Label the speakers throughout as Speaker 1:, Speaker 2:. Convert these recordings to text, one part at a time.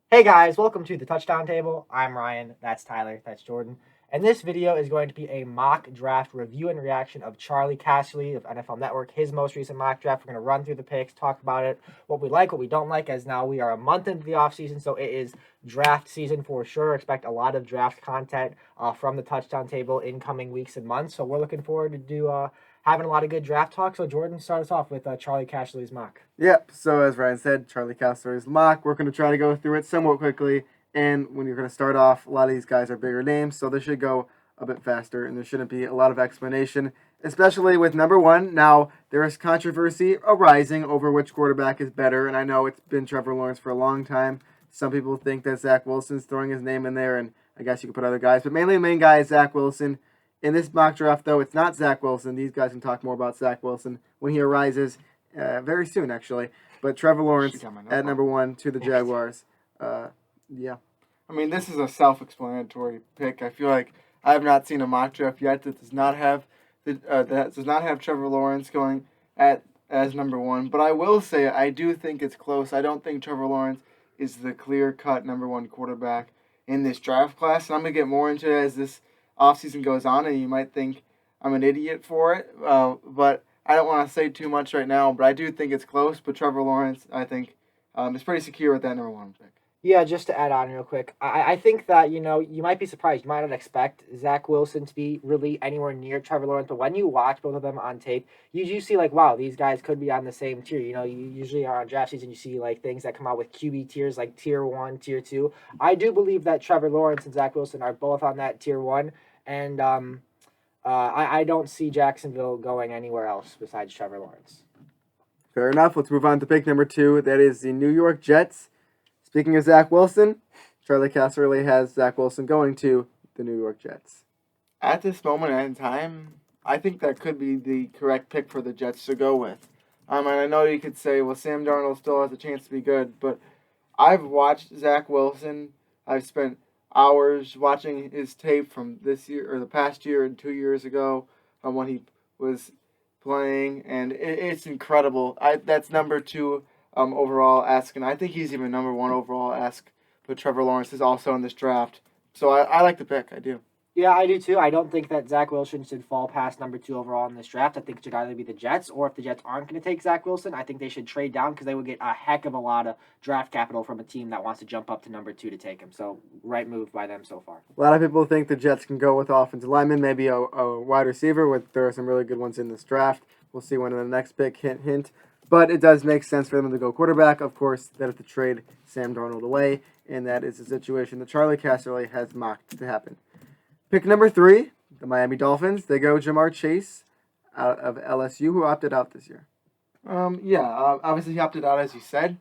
Speaker 1: Hey guys, welcome to the Touchdown Table. I'm Ryan, that's Tyler, that's Jordan. And this video is going to be a mock draft review and reaction of Charley Casserly of NFL Network, his most recent mock draft. We're going to run through the picks, talk about it, what we like, what we don't like, as now we are a month into the offseason, so it is draft season for sure. Expect a lot of draft content from the Touchdown Table in coming weeks and months. So we're looking forward to having a lot of good draft talk. So Jordan, start us off with Charley Casserly's mock.
Speaker 2: Yep. So as Ryan said, Charley Casserly's mock. We're going to try to go through it somewhat quickly. And when you're going to start off, a lot of these guys are bigger names, so they should go a bit faster, and there shouldn't be a lot of explanation, especially with number one. Now, there is controversy arising over which quarterback is better, and I know it's been Trevor Lawrence for a long time. Some people think that Zach Wilson's throwing his name in there, and I guess you could put other guys, but mainly the main guy is Zach Wilson. In this mock draft, though, it's not Zach Wilson. These guys can talk more about Zach Wilson when he arises very soon, actually. But Trevor Lawrence at number one to the Jaguars. Yeah.
Speaker 3: I mean, this is a self-explanatory pick. I feel like I have not seen a mock draft yet that does not have Trevor Lawrence going at as number one. But I will say I do think it's close. I don't think Trevor Lawrence is the clear-cut number one quarterback in this draft class, and I'm gonna get more into it as this offseason goes on. And you might think I'm an idiot for it, but I don't want to say too much right now. But I do think it's close. But Trevor Lawrence, I think, is pretty secure with that number one pick.
Speaker 1: Yeah, just to add on real quick, I think that, you might be surprised. You might not expect Zach Wilson to be really anywhere near Trevor Lawrence, but when you watch both of them on tape, you do see, like, wow, these guys could be on the same tier. You usually are on draft season, you see, like, things that come out with QB tiers, like tier 1, tier 2. I do believe that Trevor Lawrence and Zach Wilson are both on that tier 1, and I don't see Jacksonville going anywhere else besides Trevor Lawrence.
Speaker 2: Fair enough. Let's move on to pick number two. That is the New York Jets. Speaking of Zach Wilson, Charley Casserly has Zach Wilson going to the New York Jets.
Speaker 3: At this moment in time, I think that could be the correct pick for the Jets to go with. And I know you could say, well, Sam Darnold still has a chance to be good, but I've watched Zach Wilson. I've spent hours watching his tape from this year or the past year and 2 years ago when he was playing, and it's incredible. That's number two overall esque, and I think he's even number one overall esque. But Trevor Lawrence is also in this draft, so I like the pick. I do.
Speaker 1: Yeah, I do too. I don't think that Zach Wilson should fall past number 2 overall in this draft. I think it should either be the Jets, or if the Jets aren't going to take Zach Wilson, I think they should trade down because they would get a heck of a lot of draft capital from a team that wants to jump up to number 2 to take him. So, right move by them so far.
Speaker 2: A lot of people think the Jets can go with offensive lineman, maybe a wide receiver. There are some really good ones in this draft. We'll see one in the next pick, hint, hint. But it does make sense for them to go quarterback. Of course, they have to trade Sam Darnold away, and that is a situation that Charley Casserly has mocked to happen. Pick number three, the Miami Dolphins. They go Jamar Chase out of LSU, who opted out this year.
Speaker 3: Obviously he opted out as you said.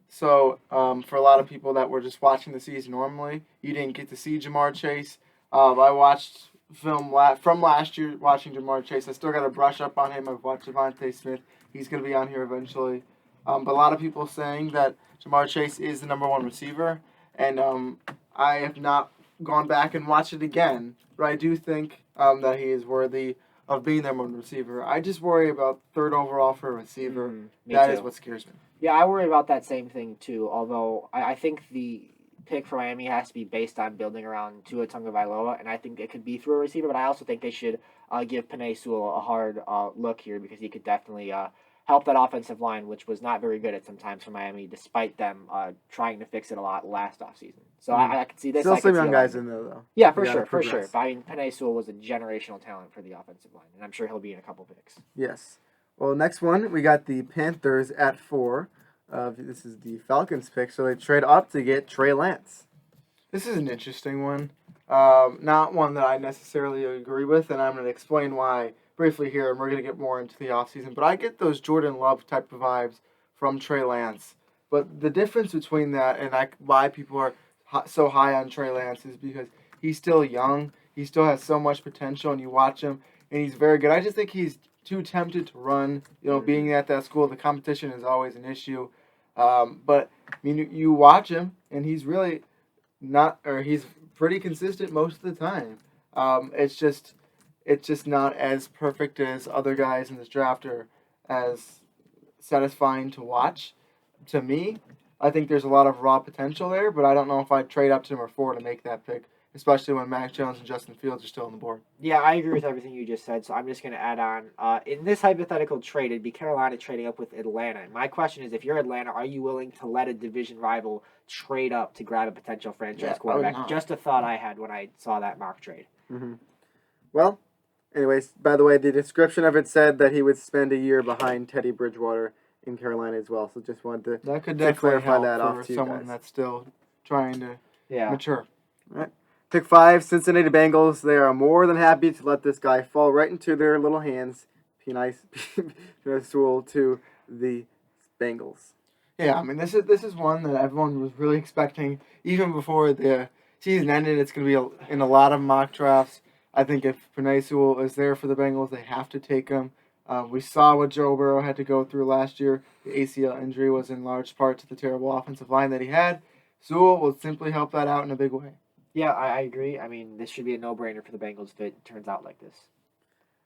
Speaker 3: So for a lot of people that were just watching the season normally, you didn't get to see Jamar Chase. I watched film from last year watching Jamar Chase. I still got to brush up on him. I've watched Devontae Smith. He's going to be on here eventually. But a lot of people saying that Jamar Chase is the number one receiver, and I have not gone back and watched it again, but I do think that he is worthy of being their one receiver. I just worry about third overall for a receiver. That is what scares me.
Speaker 1: Yeah, I worry about that same thing too. Although I think the pick for Miami has to be based on building around Tua Tagovailoa, and I think it could be through a receiver. But I also think they should give Penei Sewell a hard look here because he could definitely help that offensive line, which was not very good at sometimes for Miami, despite them trying to fix it a lot last offseason. So I could see this.
Speaker 2: Still some young guys in there, though.
Speaker 1: Yeah, for sure. But I mean, Penei Sewell was a generational talent for the offensive line, and I'm sure he'll be in a couple picks.
Speaker 2: Yes. Well, next one, we got the Panthers at 4. This is the Falcons pick, so they trade up to get Trey Lance.
Speaker 3: This is an interesting one. Not one that I necessarily agree with, and I'm going to explain why briefly here, and we're going to get more into the offseason. But I get those Jordan Love type of vibes from Trey Lance. But the difference between that and why people are so high on Trey Lance is because he's still young. He still has so much potential, and you watch him, and he's very good. I just think he's too tempted to run. Being at that school, the competition is always an issue. But I mean, you watch him, and he's really he's pretty consistent most of the time. It's just not as perfect as other guys in this draft or as satisfying to watch to me. I think there's a lot of raw potential there, but I don't know if I'd trade up to number 4 to make that pick, especially when Mac Jones and Justin Fields are still on the board.
Speaker 1: Yeah, I agree with everything you just said, so I'm just going to add on. In this hypothetical trade, it'd be Carolina trading up with Atlanta. And my question is, if you're Atlanta, are you willing to let a division rival trade up to grab a potential franchise quarterback?
Speaker 3: not.
Speaker 1: Just a thought I had when I saw that mock trade.
Speaker 2: Mm-hmm. Well, anyways, by the way, the description of it said that he would spend a year behind Teddy Bridgewater in Carolina as well. So just wanted to
Speaker 3: That could definitely
Speaker 2: clarify
Speaker 3: help
Speaker 2: that
Speaker 3: for
Speaker 2: off to you
Speaker 3: someone
Speaker 2: guys.
Speaker 3: that's still trying to mature.
Speaker 2: All right. Pick 5, Cincinnati Bengals. They are more than happy to let this guy fall right into their little hands. Nice rule to the Bengals.
Speaker 3: Yeah, I mean this is one that everyone was really expecting even before the season ended. It's going to be in a lot of mock drafts. I think if Penei Sewell is there for the Bengals, they have to take him. We saw what Joe Burrow had to go through last year. The ACL injury was in large part to the terrible offensive line that he had. Sewell will simply help that out in a big way.
Speaker 1: Yeah, I agree. I mean, this should be a no-brainer for the Bengals if it turns out like this.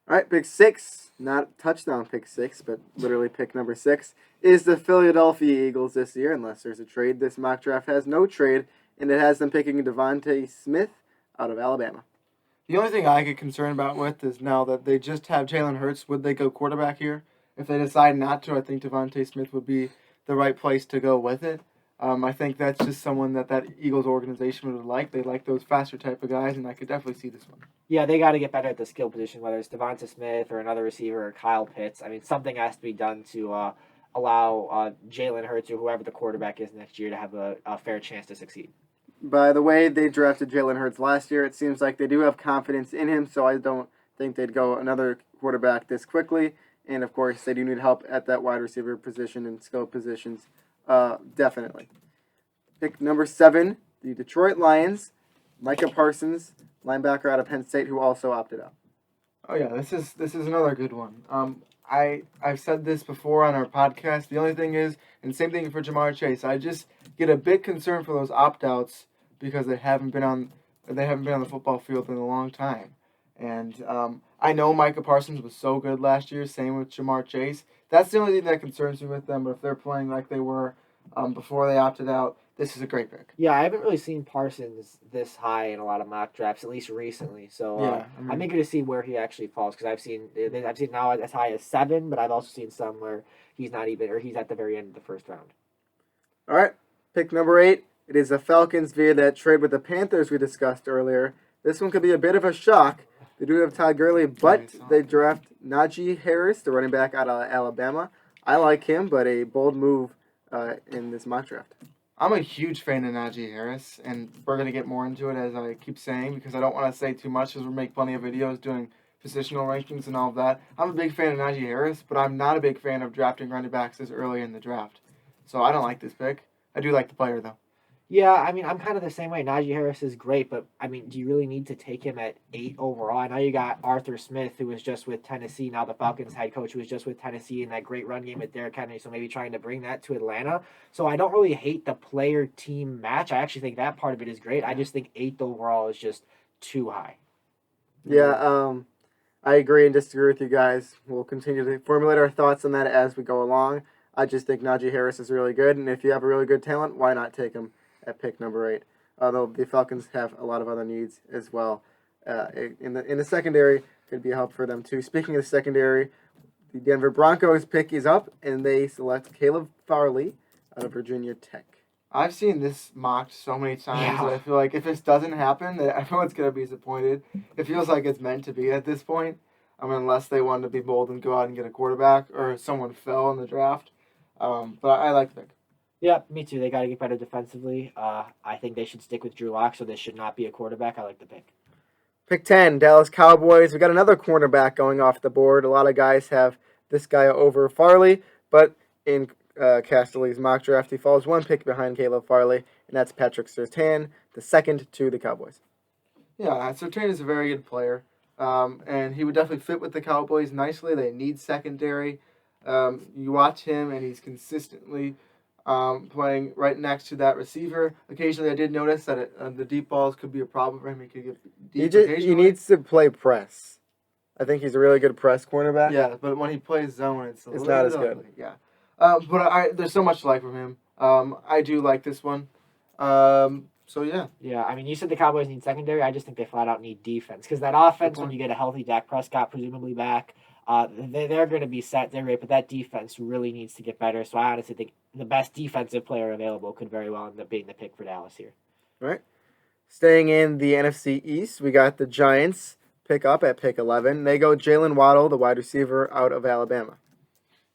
Speaker 2: All right, pick 6, not touchdown pick 6, but literally pick number 6, is the Philadelphia Eagles this year, unless there's a trade. This mock draft has no trade, and it has them picking Devontae Smith out of Alabama.
Speaker 3: The only thing I get concerned about with is now that they just have Jalen Hurts, would they go quarterback here? If they decide not to, I think Devontae Smith would be the right place to go with it. I think that's just someone that Eagles organization would like. They like those faster type of guys, and I could definitely see this one.
Speaker 1: Yeah, they got to get better at the skill position, whether it's Devonta Smith or another receiver or Kyle Pitts. I mean, something has to be done to allow Jalen Hurts or whoever the quarterback is next year to have a fair chance to succeed.
Speaker 2: By the way, they drafted Jalen Hurts last year. It seems like they do have confidence in him, so I don't think they'd go another quarterback this quickly. And, of course, they do need help at that wide receiver position and skill positions. Definitely. Pick number 7, the Detroit Lions, Micah Parsons, linebacker out of Penn State, who also opted out.
Speaker 3: Oh yeah, this is another good one. I've said this before on our podcast. The only thing is, and same thing for Jamar Chase, I just get a bit concerned for those opt-outs because they haven't been on the football field in a long time. And I know Micah Parsons was so good last year. Same with Jamar Chase. That's the only thing that concerns me with them. But if they're playing like they were before they opted out, this is a great pick.
Speaker 1: Yeah, I haven't really seen Parsons this high in a lot of mock drafts, at least recently. So I'm eager to see where he actually falls because I've seen now as high as 7, but I've also seen some where he's not even, or he's at the very end of the first round.
Speaker 2: All right, pick number 8. It is the Falcons via that trade with the Panthers we discussed earlier. This one could be a bit of a shock. They do have Todd Gurley, but they draft Najee Harris, the running back out of Alabama. I like him, but a bold move in this mock draft.
Speaker 3: I'm a huge fan of Najee Harris, and we're going to get more into it as I keep saying because I don't want to say too much because we make plenty of videos doing positional rankings and all of that. I'm a big fan of Najee Harris, but I'm not a big fan of drafting running backs this early in the draft. So I don't like this pick. I do like the player, though.
Speaker 1: Yeah, I mean, I'm kind of the same way. Najee Harris is great, but, I mean, do you really need to take him at 8 overall? I know you got Arthur Smith, who was just with Tennessee, now the Falcons head coach, who was just with Tennessee in that great run game with Derrick Henry, so maybe trying to bring that to Atlanta. So I don't really hate the player-team match. I actually think that part of it is great. I just think 8th overall is just too high.
Speaker 2: Yeah, I agree and disagree with you guys. We'll continue to formulate our thoughts on that as we go along. I just think Najee Harris is really good, and if you have a really good talent, why not take him at pick number 8? Although the Falcons have a lot of other needs as well. In the secondary, could be a help for them too. Speaking of the secondary, the Denver Broncos pick is up, and they select Caleb Farley out of Virginia Tech.
Speaker 3: I've seen this mocked so many times that I feel like if this doesn't happen, that everyone's going to be disappointed. It feels like it's meant to be at this point. I mean, unless they wanted to be bold and go out and get a quarterback or someone fell in the draft. But I like the pick.
Speaker 1: Yeah, me too. They got to get better defensively. I think they should stick with Drew Lock, so this should not be a quarterback. I like the pick.
Speaker 2: Pick 10, Dallas Cowboys. We got another cornerback going off the board. A lot of guys have this guy over Farley, but in Casserly's mock draft, he falls one pick behind Caleb Farley, and that's Patrick Surtain, the second to the Cowboys.
Speaker 3: Yeah, Surtain is a very good player, and he would definitely fit with the Cowboys nicely. They need secondary. You watch him, and he's consistently playing right next to that receiver. Occasionally, I did notice that the deep balls could be a problem for him. He could get deep occasionally.
Speaker 2: He needs to play press. I think he's a really good press cornerback.
Speaker 3: Yeah, but when he plays zone, it's
Speaker 2: not as good.
Speaker 3: Yeah, but there's so much to like from him. I do like this one. So yeah.
Speaker 1: Yeah, I mean, you said the Cowboys need secondary. I just think they flat out need defense because that offense, when
Speaker 3: point.
Speaker 1: you get a healthy Dak Prescott presumably back, they're going to be set. They're great, but that defense really needs to get better. So I honestly think the best defensive player available could very well end up being the pick for Dallas here.
Speaker 2: All right. Staying in the NFC East, we got the Giants pick up at pick 11. They go Jalen Waddle, the wide receiver out of Alabama.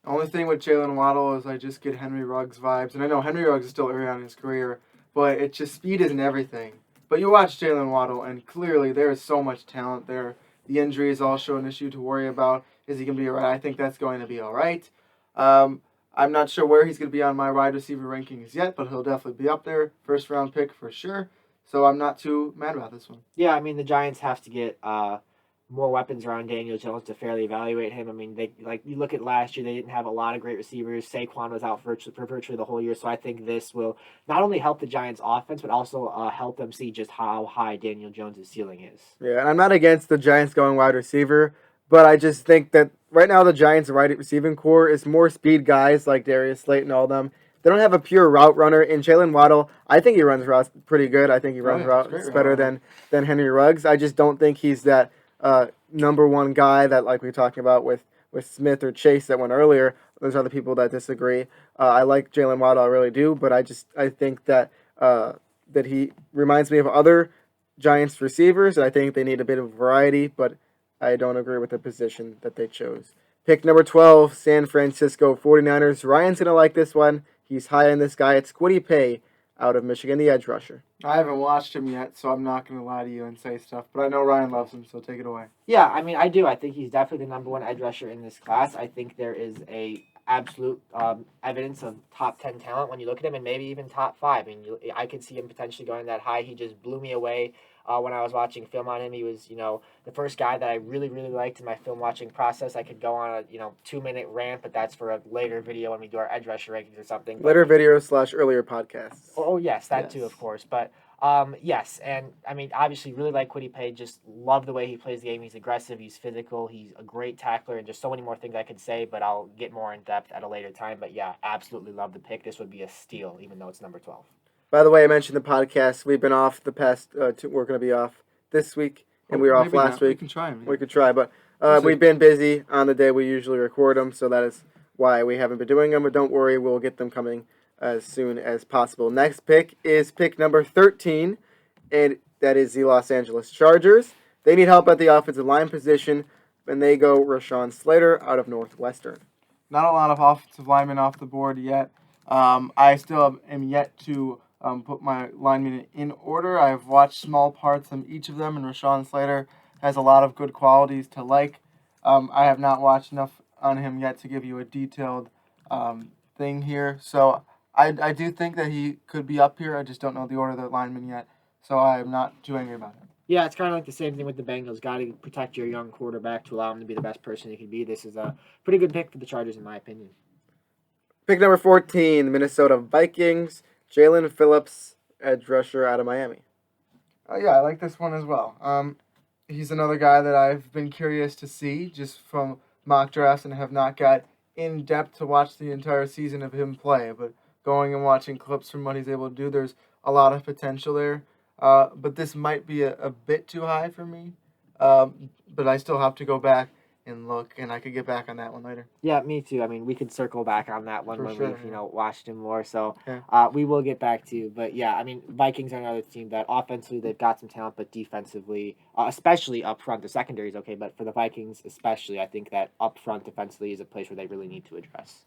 Speaker 3: The only thing with Jalen Waddle is I just get Henry Ruggs vibes, and I know Henry Ruggs is still early on in his career, but it's just speed isn't everything. But you watch Jalen Waddle, and clearly there is so much talent there. The injury is also an issue to worry about. Is he going to be all right? I think that's going to be all right. I'm not sure where he's going to be on my wide receiver rankings yet, but he'll definitely be up there. First round pick for sure. So I'm not too mad about this one.
Speaker 1: Yeah, I mean the Giants have to get more weapons around Daniel Jones to fairly evaluate him. I mean, they like you look at last year; they didn't have a lot of great receivers. Saquon was out for virtually the whole year, so I think this will not only help the Giants' offense, but also help them see just how high Daniel Jones' ceiling is.
Speaker 2: Yeah, and I'm not against the Giants going wide receiver, but I just think that right now the Giants' wide receiving core is more speed guys like Darius Slayton and all them. They don't have a pure route runner. In Jalen Waddle, I think he runs routes pretty good. I think he runs routes better than Henry Ruggs. I just don't think he's that number one guy that like we were talking about with Smith or Chase that went earlier. There's other people that disagree. I like Jalen Waddle, I really do, but I think that that he reminds me of other Giants receivers, and I think they need a bit of variety, but I don't agree with the position that they chose. Pick number 12, San Francisco 49ers. Ryan's going to like this one. He's high on this guy. It's Kwity Paye out of Michigan, the edge rusher.
Speaker 3: I haven't watched him yet, so I'm not going to lie to you and say stuff, but I know Ryan loves him, so take it away.
Speaker 1: Yeah, I mean, I do. I think he's definitely the number one edge rusher in this class. I think there is a absolute evidence of top 10 talent when you look at him, and maybe even top 5. I mean, I could see him potentially going that high. He just blew me away when I was watching film on him. He was, the first guy that I really, really liked in my film watching process. I could go on a, 2-minute rant, but that's for a later video when we do our edge rusher rankings or something.
Speaker 2: Later video / earlier podcasts.
Speaker 1: Oh, yes, that too, of course. But yes, and I mean, obviously, really like Kwity Paye. Just love the way he plays the game. He's aggressive. He's physical. He's a great tackler, and just so many more things I could say. But I'll get more in depth at a later time. But yeah, absolutely love the pick. This would be a steal, even though it's number 12.
Speaker 2: By the way, I mentioned the podcast. We've been off the past 2. We're going to be off this week, and we were off last week.
Speaker 3: We can try.
Speaker 2: We could try, but we've been busy on the day we usually record them, so that is why we haven't been doing them. But don't worry, we'll get them coming as soon as possible. Next pick is pick number 13. And that is the Los Angeles Chargers. They need help at the offensive line position, and they go Rashawn Slater out of Northwestern.
Speaker 3: Not a lot of offensive linemen off the board yet. I still am yet to put my linemen in order. I've watched small parts of each of them, and Rashawn Slater has a lot of good qualities to like. I have not watched enough on him yet to give you a detailed thing here. So I do think that he could be up here. I just don't know the order of the linemen yet. So I am not too angry about it.
Speaker 1: Yeah, it's kind of like the same thing with the Bengals. Got to protect your young quarterback to allow him to be the best person he can be. This is a pretty good pick for the Chargers, in my opinion.
Speaker 2: Pick number 14, the Minnesota Vikings. Jalen Phillips, edge rusher out of Miami.
Speaker 3: Yeah, I like this one as well. He's another guy that I've been curious to see just from mock drafts and have not got in depth to watch the entire season of him play. But going and watching clips from what he's able to do, there's a lot of potential there. But this might be a bit too high for me. But I still have to go back and look, and I could get back on that one later.
Speaker 1: Yeah, me too. I mean, we could circle back on that one
Speaker 3: For
Speaker 1: when
Speaker 3: sure,
Speaker 1: we've, watched him more. So
Speaker 3: Yeah.
Speaker 1: we will get back to you. But yeah, I mean, Vikings are another team that offensively they've got some talent, but defensively, especially up front, the secondary is okay. But for the Vikings especially, I think that up front defensively is a place where they really need to address.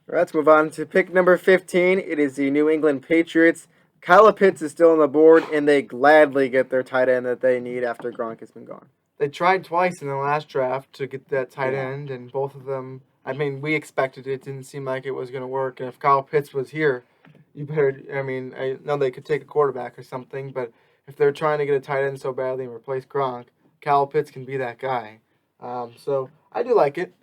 Speaker 2: All right, let's move on to pick number 15. It is the New England Patriots. Kyle Pitts is still on the board, and they gladly get their tight end that they need after Gronk has been gone.
Speaker 3: They tried twice in the last draft to get that tight end, and both of them, I mean, we expected it. It didn't seem like it was going to work. And if Kyle Pitts was here, you better, I mean, I know they could take a quarterback or something, but if they're trying to get a tight end so badly and replace Gronk, Kyle Pitts can be that guy. So I do like it,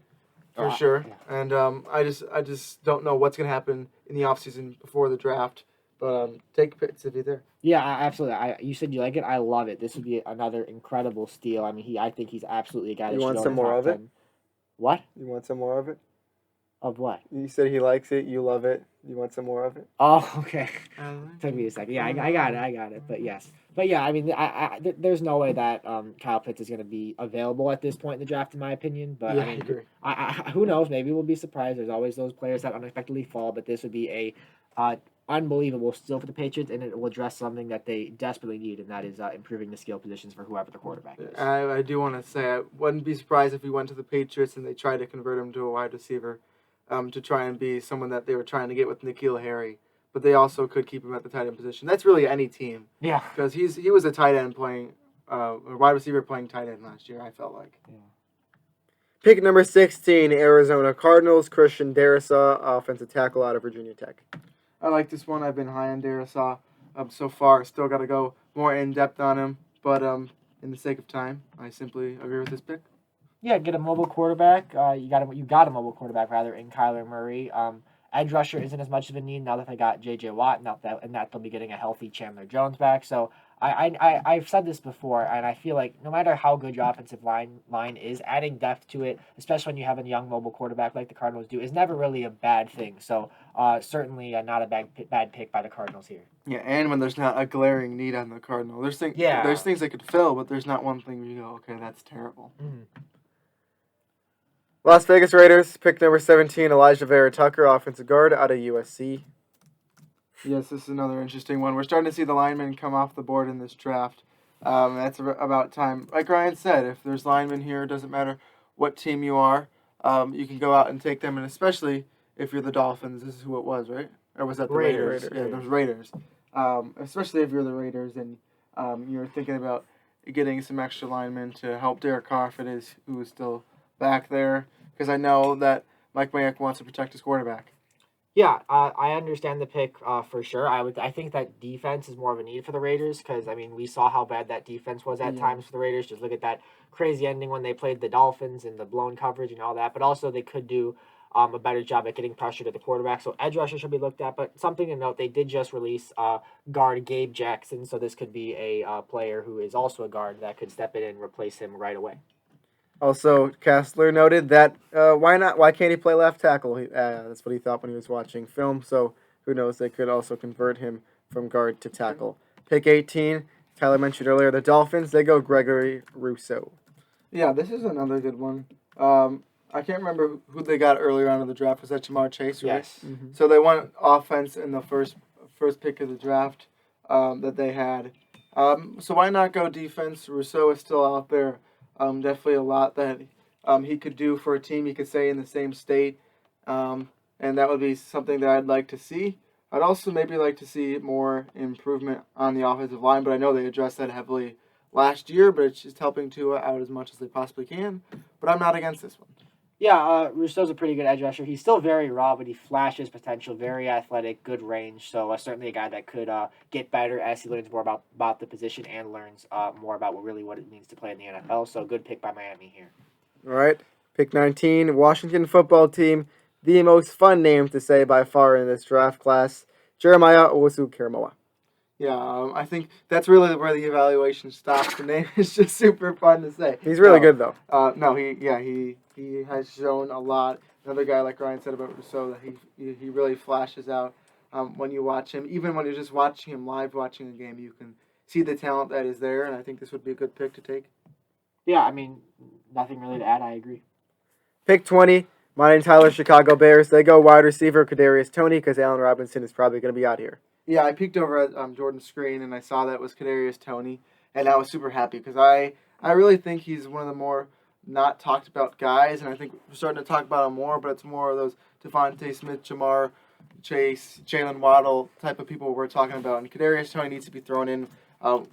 Speaker 3: for sure.
Speaker 1: Yeah.
Speaker 3: And I just don't know what's going to happen in the offseason before the draft. But take Pitts if you're there.
Speaker 1: Yeah, absolutely. You said you like it. I love it. This would be another incredible steal. I mean, I think he's absolutely a guy.
Speaker 2: You
Speaker 1: that
Speaker 2: want
Speaker 1: should
Speaker 2: some
Speaker 1: go in the
Speaker 2: more
Speaker 1: top
Speaker 2: of it?
Speaker 1: 10. What?
Speaker 2: You want some more of it?
Speaker 1: Of what?
Speaker 2: You said he likes it. You love it. You want some more of it?
Speaker 1: Oh, okay. Took me a second. Yeah, I got it. But yes. But yeah, I mean, there's no way that Kyle Pitts is going to be available at this point in the draft, in my opinion. But
Speaker 3: Yeah,
Speaker 1: I mean,
Speaker 3: I agree.
Speaker 1: who knows? Maybe we'll be surprised. There's always those players that unexpectedly fall, but this would be a unbelievable steal for the Patriots, and it will address something that they desperately need, and that is improving the skill positions for whoever the quarterback is.
Speaker 3: I do want to say I wouldn't be surprised if he went to the Patriots and they tried to convert him to a wide receiver, to try and be someone that they were trying to get with N'Keal Harry. But they also could keep him at the tight end position. That's really any team.
Speaker 1: Yeah.
Speaker 3: Because he was a tight end playing, a wide receiver playing tight end last year, I felt like.
Speaker 1: Yeah.
Speaker 2: Pick number 16, Arizona Cardinals, Christian Darrisaw, offensive tackle out of Virginia Tech.
Speaker 3: I like this one. I've been high on Darrisaw so far. Still got to go more in depth on him. But in the sake of time, I simply agree with this pick.
Speaker 1: Yeah, get a mobile quarterback. You got a mobile quarterback rather in Kyler Murray. Edge rusher isn't as much of a need now that they got J.J. Watt, and that they'll be getting a healthy Chandler Jones back. So I've said this before, and I feel like no matter how good your offensive line is, adding depth to it, especially when you have a young mobile quarterback like the Cardinals do, is never really a bad thing. So certainly not a bad pick by the Cardinals here.
Speaker 3: Yeah, and when there's not a glaring need on the Cardinal, there's things they could fill, but there's not one thing where you go, okay, that's terrible.
Speaker 1: Mm-hmm.
Speaker 2: Las Vegas Raiders, pick number 17, Elijah Vera Tucker, offensive guard out of USC.
Speaker 3: Yes, this is another interesting one. We're starting to see the linemen come off the board in this draft. That's about time. Like Ryan said, if there's linemen here, it doesn't matter what team you are, you can go out and take them, and especially if you're the Dolphins, this is who it was, right? Or was that the Raiders? Yeah, those Raiders. Especially if you're the Raiders and you're thinking about getting some extra linemen to help Derek Carr, if it is, who is still back there, because I know that Mike Mayock wants to protect his quarterback.
Speaker 1: Yeah, I understand the pick for sure. I think that defense is more of a need for the Raiders because, I mean, we saw how bad that defense was at times for the Raiders. Just look at that crazy ending when they played the Dolphins and the blown coverage and all that. But also they could do a better job at getting pressure to the quarterback. So edge rusher should be looked at. But something to note, they did just release guard Gabe Jackson. So this could be a player who is also a guard that could step in and replace him right away.
Speaker 2: Also, Kessler noted that why can't he play left tackle? That's what he thought when he was watching film. So who knows? They could also convert him from guard to tackle. Pick 18, Tyler mentioned earlier, the Dolphins. They go Gregory Rousseau.
Speaker 3: Yeah, this is another good one. I can't remember who they got earlier on in the draft. Was that Jamar Chase, right?
Speaker 1: Yes.
Speaker 2: Mm-hmm.
Speaker 3: So they went offense in the first pick of the draft that they had. So why not go defense? Rousseau is still out there. Definitely a lot that he could do for a team, you could say, in the same state. And that would be something that I'd like to see. I'd also maybe like to see more improvement on the offensive line, but I know they addressed that heavily last year, but it's just helping Tua out as much as they possibly can. But I'm not against this one.
Speaker 1: Yeah, Rousseau's a pretty good edge rusher. He's still very raw, but he flashes potential, very athletic, good range. So certainly a guy that could get better as he learns more about the position and learns more about what it means to play in the NFL. So good pick by Miami here.
Speaker 2: All right. Pick 19, Washington football team. The most fun name to say by far in this draft class, Jeremiah Owusu-Koramoah.
Speaker 3: Yeah, I think that's really where the evaluation stops. The name is just super fun to say.
Speaker 2: He's really good, though.
Speaker 3: No, he has shown a lot. Another guy, like Ryan said about Rousseau, that he really flashes out when you watch him. Even when you're just watching him live, watching a game, you can see the talent that is there, and I think this would be a good pick to take.
Speaker 1: Yeah, I mean, nothing really to add. I agree.
Speaker 2: Pick 20, Monty Tyler, Chicago Bears. They go wide receiver Kadarius Toney because Allen Robinson is probably going to be out here.
Speaker 3: Yeah, I peeked over at Jordan's screen, and I saw that it was Kadarius Toney, and I was super happy because I really think he's one of the more not talked about guys, and I think we're starting to talk about him more, but it's more of those Devontae Smith, Jamar Chase, Jalen Waddle type of people we're talking about, and Kadarius Toney needs to be thrown in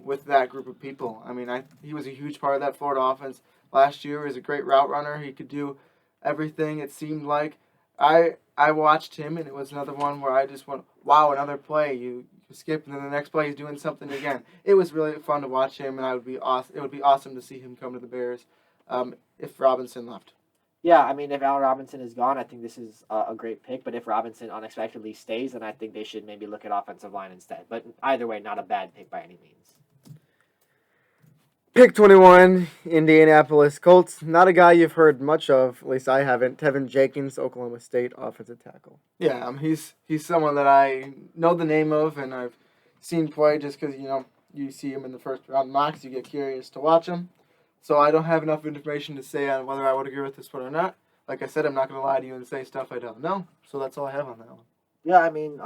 Speaker 3: with that group of people. I mean, he was a huge part of that Florida offense last year. He was a great route runner. He could do everything, it seemed like. I watched him, and it was another one where I just went, wow, another play. You skip, and then the next play he's doing something again. It was really fun to watch him, and it would be awesome to see him come to the Bears if Robinson left.
Speaker 1: Yeah, I mean, if Allen Robinson is gone, I think this is a great pick. But if Robinson unexpectedly stays, then I think they should maybe look at offensive line instead. But either way, not a bad pick by any means.
Speaker 2: Pick 21, Indianapolis Colts. Not a guy you've heard much of, at least I haven't. Tevin Jenkins, Oklahoma State offensive tackle.
Speaker 3: Yeah, he's someone that I know the name of and I've seen play just because you see him in the first round mocks, you get curious to watch him. So I don't have enough information to say on whether I would agree with this one or not. Like I said, I'm not going to lie to you and say stuff I don't know. So that's all I have on that one.
Speaker 1: Yeah, I mean,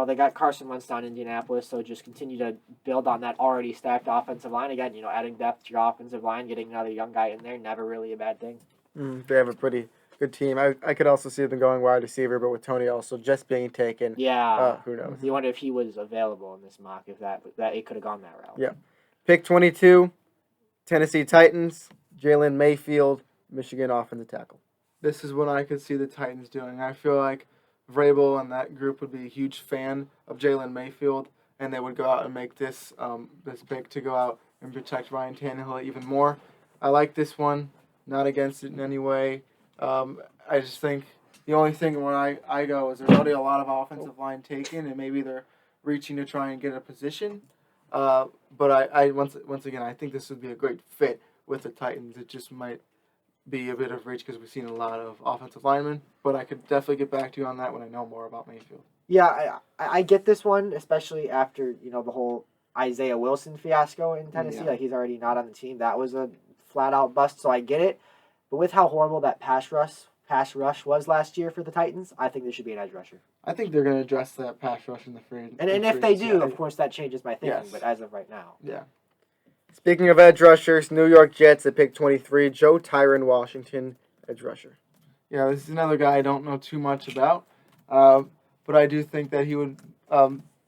Speaker 1: they got Carson Wentz down in Indianapolis, so just continue to build on that already stacked offensive line. Again, adding depth to your offensive line, getting another young guy in there, never really a bad thing.
Speaker 2: They have a pretty good team. I could also see them going wide receiver, but with Tony also just being taken,
Speaker 1: Yeah.
Speaker 2: who knows?
Speaker 1: You wonder if he was available in this mock, if that it could have gone that route.
Speaker 2: Yeah. Pick 22, Tennessee Titans, Jalen Mayfield, Michigan offensive tackle.
Speaker 3: This is what I could see the Titans doing. I feel like Vrabel and that group would be a huge fan of Jalen Mayfield, and they would go out and make this pick to go out and protect Ryan Tannehill even more. I like this one, not against it in any way. I just think the only thing when I go is there's already a lot of offensive line taken, and maybe they're reaching to try and get a position. But I once again, I think this would be a great fit with the Titans. It just might be a bit of reach because we've seen a lot of offensive linemen, but I could definitely get back to you on that when I know more about Mayfield.
Speaker 1: Yeah, I get this one, especially after the whole Isaiah Wilson fiasco in Tennessee.
Speaker 3: Yeah.
Speaker 1: Like, he's already not on the team. That was a flat out bust, so I get it. But with how horrible that pass rush was last year for the Titans, I think there should be an edge rusher.
Speaker 3: I think they're going to address that pass rush in the free.
Speaker 1: And if they do, of course, that changes my thinking.
Speaker 3: Yes.
Speaker 1: But as of right now,
Speaker 3: Yeah.
Speaker 2: Speaking of edge rushers, New York Jets at pick 23, Joe Tyron Washington, edge rusher.
Speaker 3: Yeah, this is another guy I don't know too much about, but I do think that he would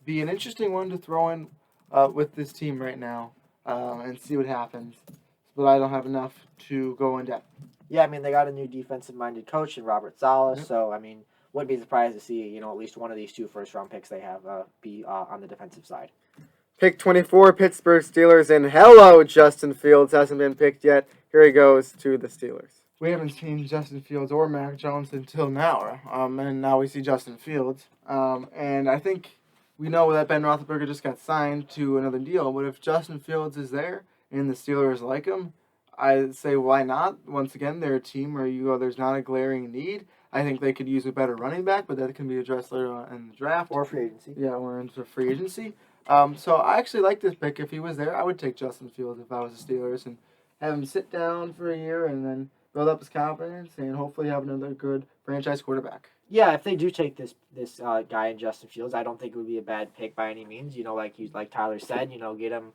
Speaker 3: be an interesting one to throw in with this team right now and see what happens. But I don't have enough to go in depth.
Speaker 1: yeah, I mean they got a new defensive-minded coach in Robert Saleh,
Speaker 3: Yep.
Speaker 1: so I mean, wouldn't be surprised to see at least one of these 2 first-round picks they have be on the defensive side.
Speaker 2: Pick 24, Pittsburgh Steelers, and hello, Justin Fields hasn't been picked yet. Here he goes to the Steelers.
Speaker 3: We haven't seen Justin Fields or Mac Jones until now, and now we see Justin Fields. And I think we know that Ben Roethlisberger just got signed to another deal, but if Justin Fields is there and the Steelers like him, I'd say why not? Once again, they're a team where you go, there's not a glaring need. I think they could use a better running back, but that can be addressed later on in the draft.
Speaker 1: Or free agency.
Speaker 3: Yeah, or into free agency. So I actually like this pick. If he was there, I would take Justin Fields if I was the Steelers and have him sit down for a year and then build up his confidence and hopefully have another good franchise quarterback.
Speaker 1: Yeah, if they do take this guy in Justin Fields, I don't think it would be a bad pick by any means. Like Tyler said, get him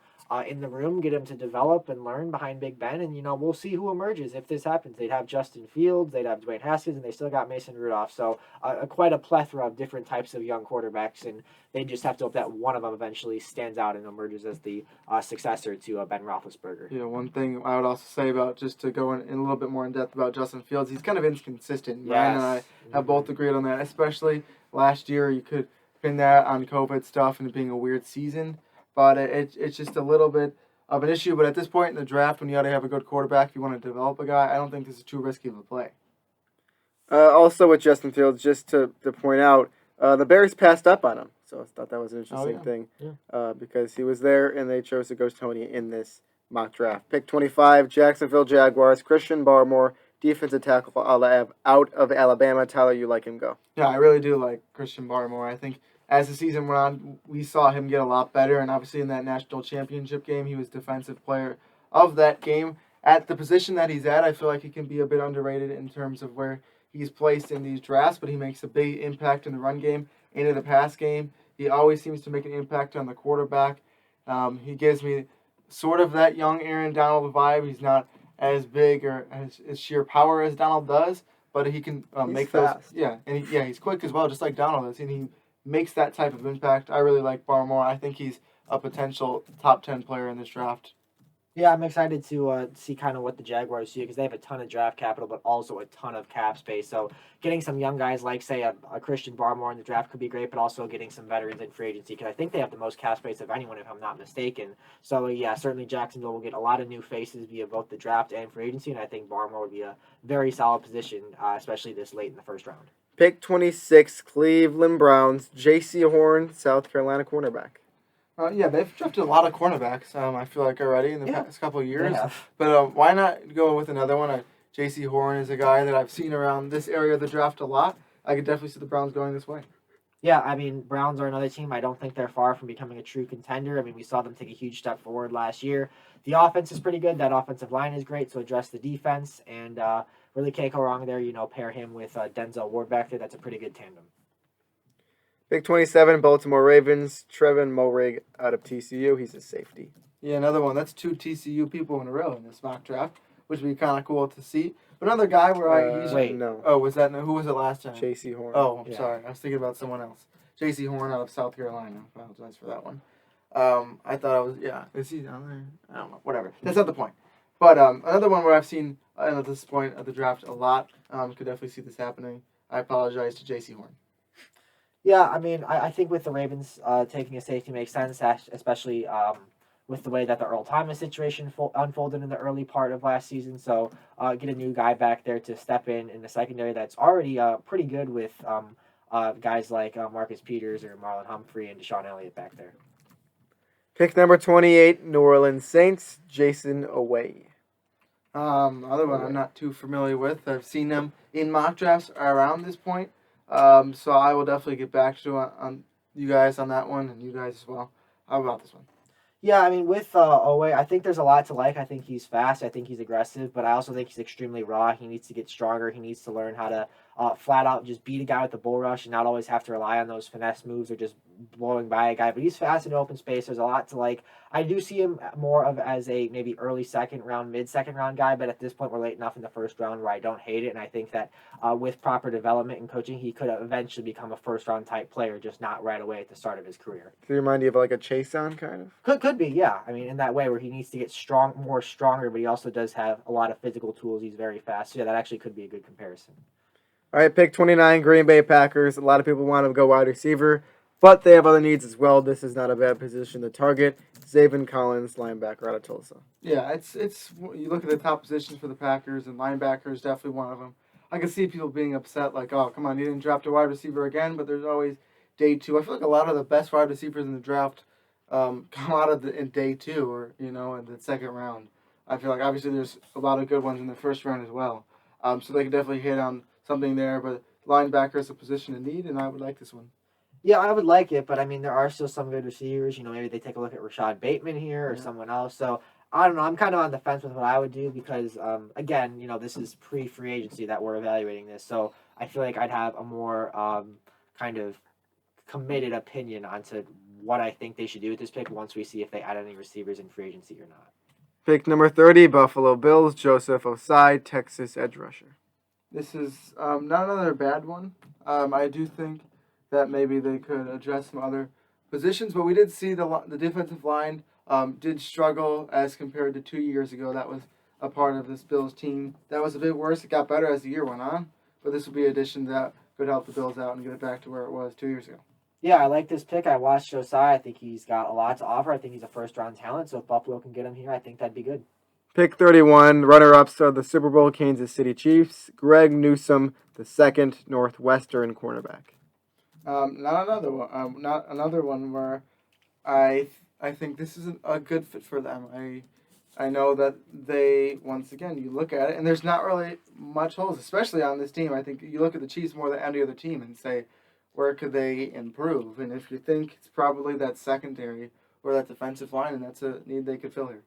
Speaker 1: in the room, get him to develop and learn behind Big Ben, and we'll see who emerges if this happens. They'd have Justin Fields, they'd have Dwayne Haskins, and they still got Mason Rudolph. So quite a plethora of different types of young quarterbacks, and they just have to hope that one of them eventually stands out and emerges as the successor to Ben Roethlisberger.
Speaker 3: Yeah, one thing I would also say about, just to go in a little bit more in depth about Justin Fields, he's kind of inconsistent.
Speaker 1: Yes.
Speaker 3: Ryan and I have both agreed on that, especially last year. You could pin that on COVID stuff and it being a weird season, but it's just a little bit of an issue. But at this point in the draft, when you already have a good quarterback, if you want to develop a guy, I don't think this is too risky of a play.
Speaker 2: Also with Justin Fields, just to point out, the Bears passed up on him. So I thought that was an interesting thing because he was there and they chose to go Tony in this mock draft. Pick 25, Jacksonville Jaguars, Christian Barmore, defensive tackle out of Alabama. Tyler, you like him go?
Speaker 3: Yeah, I really do like Christian Barmore. I think as the season went on, we saw him get a lot better, and obviously in that national championship game, he was defensive player of that game. At the position that he's at, I feel like he can be a bit underrated in terms of where he's placed in these drafts, but he makes a big impact in the run game, into the pass game. He always seems to make an impact on the quarterback. He gives me sort of that young Aaron Donald vibe. He's not as big or as sheer power as Donald does, but he can make
Speaker 2: fast.
Speaker 3: those. Yeah, and he's quick as well, just like Donald is, and he makes that type of impact. I really like Barmore. I think he's a potential top 10 player in this draft.
Speaker 1: Yeah, I'm excited to see kind of what the Jaguars do because they have a ton of draft capital, but also a ton of cap space. So getting some young guys like, say, a Christian Barmore in the draft could be great, but also getting some veterans in free agency because I think they have the most cap space of anyone, if I'm not mistaken. So, yeah, certainly Jacksonville will get a lot of new faces via both the draft and free agency, and I think Barmore would be a very solid position, especially this late in the first round.
Speaker 2: Pick 26, Cleveland Browns, J.C. Horn, South Carolina cornerback.
Speaker 3: Yeah, they've drafted a lot of cornerbacks. I feel like already in the past couple of
Speaker 1: They
Speaker 3: years.
Speaker 1: have.
Speaker 3: But why not go with another one? J.C. Horn is a guy that I've seen around this area of the draft a lot. I could definitely see the Browns going this way.
Speaker 1: Yeah, I mean, Browns are another team. I don't think they're far from becoming a true contender. I mean, we saw them take a huge step forward last year. The offense is pretty good. That offensive line is great, so address the defense, and really can't go wrong there. Pair him with Denzel Ward back there. That's a pretty good tandem.
Speaker 2: Pick 27, Baltimore Ravens, Trevin Moehrig out of TCU. He's a safety.
Speaker 3: Yeah, another one. That's 2 TCU people in a row in this mock draft, which would be kind of cool to see. But another guy where
Speaker 1: Wait.
Speaker 2: No.
Speaker 3: Oh, who was it last time?
Speaker 2: J.C. Horn.
Speaker 3: Oh, I'm
Speaker 1: Yeah.
Speaker 3: sorry. I was thinking about someone else. J.C. Horn out of South Carolina. I apologize for that one. I thought I was, is he down there? I don't know. Whatever. That's not the point. But another one where I've seen at this point of the draft a lot. Could definitely see this happening. I apologize to J.C. Horn.
Speaker 1: Yeah, I mean, I think with the Ravens taking a safety makes sense, especially with the way that the Earl Thomas situation unfolded in the early part of last season. So get a new guy back there to step in the secondary that's already pretty good with guys like Marcus Peters or Marlon Humphrey and Deshaun Elliott back there.
Speaker 2: Pick number 28, New Orleans Saints, Jason Away.
Speaker 3: Other one I'm not too familiar with. I've seen them in mock drafts around this point. So I will definitely get back to on you guys on that one and you guys as well. How about this one?
Speaker 1: Yeah, I mean, with Owe, I think there's a lot to like. I think he's fast. I think he's aggressive, but I also think he's extremely raw. He needs to get stronger. He needs to learn how to flat out just beat a guy with the bull rush and not always have to rely on those finesse moves or just blowing by a guy. But he's fast in open space. There's a lot to like. I do see him more of as a maybe early second round, mid second round guy, but at this point we're late enough in the first round where I don't hate it, and I think that with proper development and coaching, he could eventually become a first round type player, just not right away at the start of his career.
Speaker 2: Does he remind you of like a Chase on kind of?
Speaker 1: Could be, yeah. I mean, in that way where he needs to get more stronger, but he also does have a lot of physical tools. He's very fast. So yeah, that actually could be a good comparison.
Speaker 2: All right, pick 29, Green Bay Packers. A lot of people want to go wide receiver, but they have other needs as well. This is not a bad position to target. Zaven Collins, linebacker out of Tulsa.
Speaker 3: Yeah, it's you look at the top positions for the Packers and linebacker is definitely one of them. I can see people being upset like, oh, come on, you didn't draft a wide receiver again, but there's always day 2. I feel like a lot of the best wide receivers in the draft come out of in day 2 or in the second round. I feel like obviously there's a lot of good ones in the first round as well. So they can definitely hit on something there, but linebacker is a position in need, and I would like this one.
Speaker 1: Yeah, I would like it, but I mean, there are still some good receivers. Maybe they take a look at Rashad Bateman here or someone else. So I don't know. I'm kind of on the fence with what I would do because, again, this is pre-free agency that we're evaluating this. So I feel like I'd have a more kind of committed opinion onto what I think they should do with this pick once we see if they add any receivers in free agency or not.
Speaker 2: Pick number 30, Buffalo Bills, Joseph Osai, Texas edge rusher.
Speaker 3: This is not another bad one. I do think that maybe they could address some other positions, but we did see the defensive line did struggle as compared to 2 years ago. That was a part of this Bills team. That was a bit worse. It got better as the year went on, but this would be an addition that could help the Bills out and get it back to where it was 2 years ago.
Speaker 1: Yeah, I like this pick. I watched Josiah. I think he's got a lot to offer. I think he's a first-round talent, so if Buffalo can get him here, I think that'd be good.
Speaker 2: Pick 31, runner-ups of the Super Bowl, Kansas City Chiefs, Greg Newsome, the second Northwestern cornerback.
Speaker 3: Not another one where I think this is a good fit for them. I know that they, once again, you look at it, and there's not really much holes, especially on this team. I think you look at the Chiefs more than any other team and say, where could they improve? And if you think it's probably that secondary or that defensive line, and that's a need they could fill here.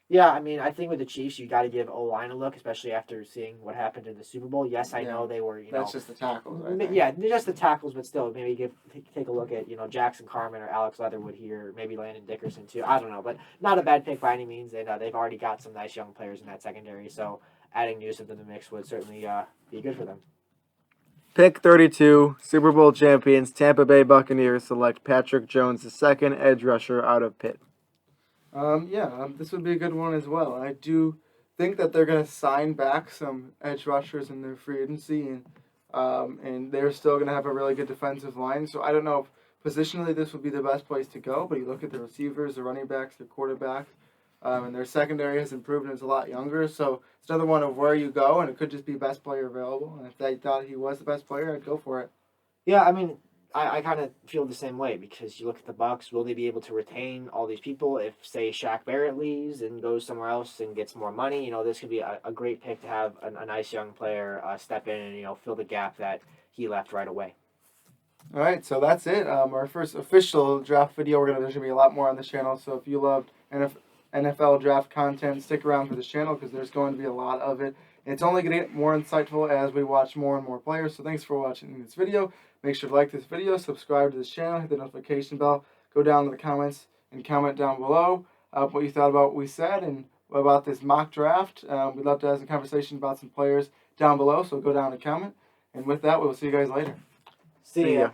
Speaker 1: Yeah, I mean, I think with the Chiefs, you got to give O-line a look, especially after seeing what happened in the Super Bowl. Yes, I know they were,
Speaker 3: That's just the tackles, I think.
Speaker 1: Yeah, just the tackles, but still, maybe take a look at, Jackson Carman or Alex Leatherwood here, maybe Landon Dickerson too. I don't know, but not a bad pick by any means, and they've already got some nice young players in that secondary, so adding Newsome to the mix would certainly be good for them.
Speaker 2: Pick 32, Super Bowl champions, Tampa Bay Buccaneers select Patrick Jones, the second edge rusher out of Pitt.
Speaker 3: This would be a good one as well. I do think that they're going to sign back some edge rushers in their free agency, and they're still going to have a really good defensive line. So I don't know if positionally this would be the best place to go, but you look at the receivers, the running backs, the quarterback, and their secondary has improved and is a lot younger. So it's another one of where you go, and it could just be best player available. And if they thought he was the best player, I'd go for it.
Speaker 1: Yeah, I mean, I kind of feel the same way because you look at the Bucks. Will they be able to retain all these people if, say, Shaq Barrett leaves and goes somewhere else and gets more money? This could be a great pick to have a nice young player step in and fill the gap that he left right away.
Speaker 3: All right, so that's it. Our first official draft video. There's gonna be a lot more on this channel. So if you loved NFL draft content, stick around for this channel because there's going to be a lot of it. And it's only going to get more insightful as we watch more and more players. So thanks for watching this video. Make sure to like this video, subscribe to this channel, hit the notification bell, go down to the comments and comment down below what you thought about what we said and about this mock draft. We'd love to have some conversation about some players down below. So go down and comment. And with that, we'll see you guys later.
Speaker 1: See ya.